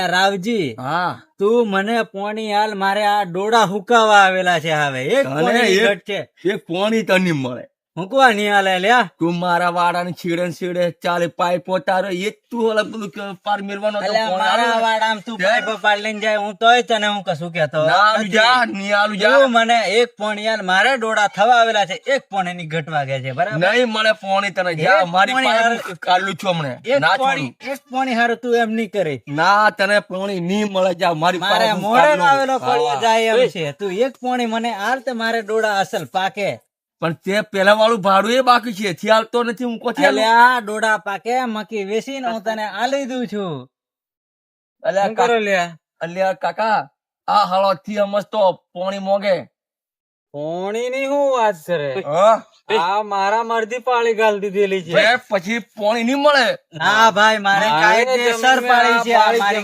રાવજી, તું મને પોણી હાલ, મારે આ ડોડા હુકાવા આવેલા છે. હવે એક પોણી તને મળે હુકવા નહીં હાલે લ્યા. તું મારા વાડાની છીડે ચાલે પાઇપો તારો એ તું ઓલા પેલું પાર મેળવાનો મારા વાડામાં તું પાઇપો પાડ લઈને જાય, હું તોય તને હું કશું કેતો મને એક પોણી હાલ, મારે ડોડા થવા આવેલા છે. એક પોણી ની ઘટ વાગે છે, બરાબર? નહીં મળે પોણી તને. જા મારી પાઇપ કાઢું છું હમણે. એક પોણી હારું તું એમ નહીં કરે. ના, તને પોણી નહીં મળે. જા મારી મારે મોડે આવેલો પડવો જાય એમ છે. તું એક પોણી મને હાલ, તો મારે ડોડા અસલ પાકે. પણ તે પેલા વાળું ભાડું એ બાકી છે, ખ્યાલ તો નથી. હું કોથી ડોડા પાકે મકી વેચીને હું તને આલી દઉં છું. અલ્યા કાકા, આ હાલો થી સમજતો પોણી મોગે. પોણી ની હું વાત કરે? આ મારા મરજી પાળી ગાલ દીધેલી છે. પછી પોણી નહીં મળે. ના ભાઈ, મારે કાયદેસર પાળી છે.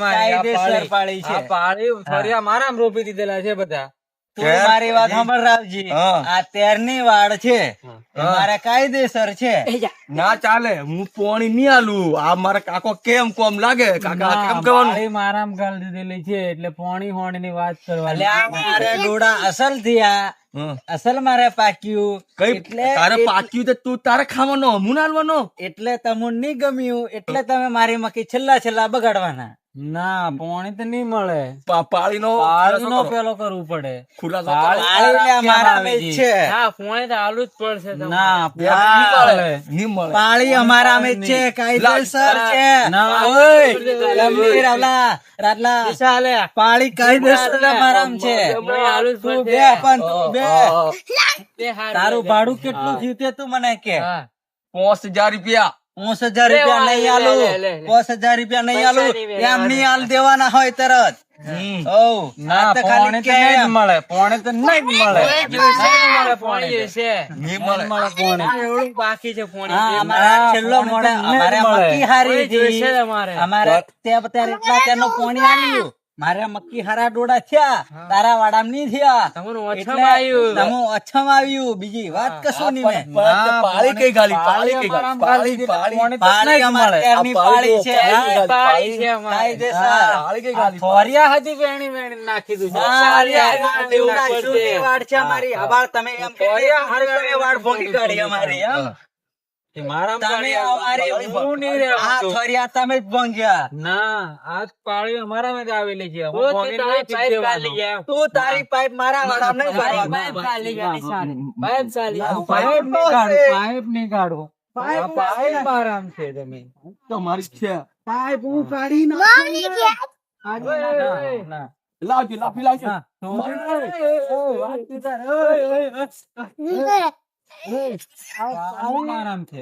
કાયદેસર પાળી છે. પાળી ફરિયા મારા રોપી દીધેલા છે બધા. મારી વાત સાંભળ રાવજી, આ 13 વાડ છે, મારે કાયદેસર છે. ના ચાલે, હું પોણી નહીં આલું. આ મારા કાકો કેમ કોમ લાગે? કાકા કેમ કહેવાનું? મારા ગાલ દીધેલી છે એટલે પોણી હોણી ની વાત કરવાની. મારે ડોડા અસલ થયા, અસલ મારે પાક્યું. તારે પાક્યું તો તું તારે ખાવાનો, હું નાલવાનો. એટલે તમને નહીં ગમ્યું એટલે તમે મારી મકી છેલ્લા બગાડવાના. ના, પોણી તો નહીં મળે. પાળી નો પેલો કરવું પડે. પાળી અમારા માં છે, કાયદેસર છે. પાળી કાયદેસર અમારામાં છે. તારું ભાડું કેટલું થયું તે તું મને કે. 5000 રૂપિયા. 5000 રૂપિયા નહીં આલું. 5000 રૂપિયા નહીં આલું. એમ નહીં આલ દેવાના હોય તરત. મારે મક્કી હારા ડોડા થયા, તારા વાડામાં નહીં થયા. અછમ આવ્યું, બીજી વાત કશું નહીં. પાળી કઈ ગાલી? પાળી નાખી દઉં. વાડ છે અમારી. આભાર તમે એમ વાડ ભોગી કાઢી અમારી. આવેલી છે. તું તારી પાઇપ મારા પાઇપ નહીં કાઢો. પાઇપ મારામ છે. તમે તમારી છે પાઇપ હું કાઢી લાવજો લાફી આરામ છે.